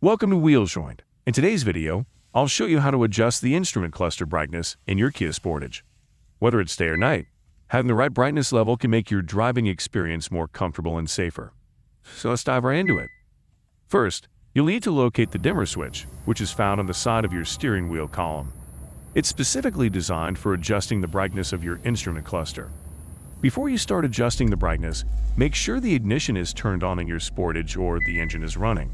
Welcome to Wheel Joint. In today's video, I'll show you how to adjust the instrument cluster brightness in your Kia Sportage. Whether it's day or night, having the right brightness level can make your driving experience more comfortable and safer. So let's dive right into it. First, you'll need to locate the dimmer switch, which is found on the side of your steering wheel column. It's specifically designed for adjusting the brightness of your instrument cluster. Before you start adjusting the brightness, make sure the ignition is turned on in your Sportage or the engine is running.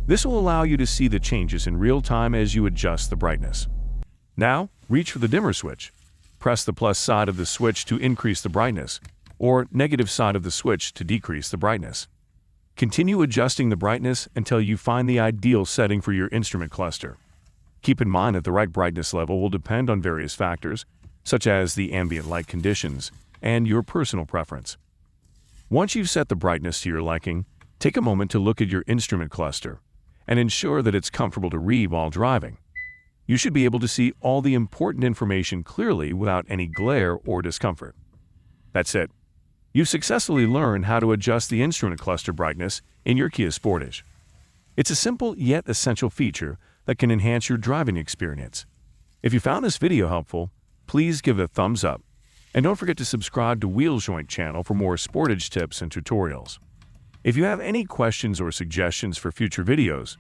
This will allow you to see the changes in real time as you adjust the brightness. Now, reach for the dimmer switch. Press the plus side of the switch to increase the brightness, or negative side of the switch to decrease the brightness. Continue adjusting the brightness until you find the ideal setting for your instrument cluster. Keep in mind that the right brightness level will depend on various factors, such as the ambient light conditions and your personal preference. Once you've set the brightness to your liking, take a moment to look at your instrument cluster and ensure that it's comfortable to read while driving. You should be able to see all the important information clearly without any glare or discomfort. That's it. You've successfully learned how to adjust the instrument cluster brightness in your Kia Sportage. It's a simple yet essential feature that can enhance your driving experience. If you found this video helpful, please give it a thumbs up. And don't forget to subscribe to Wheel Joint channel for more Sportage tips and tutorials. If you have any questions or suggestions for future videos,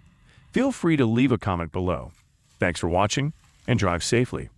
feel free to leave a comment below. Thanks for watching and drive safely.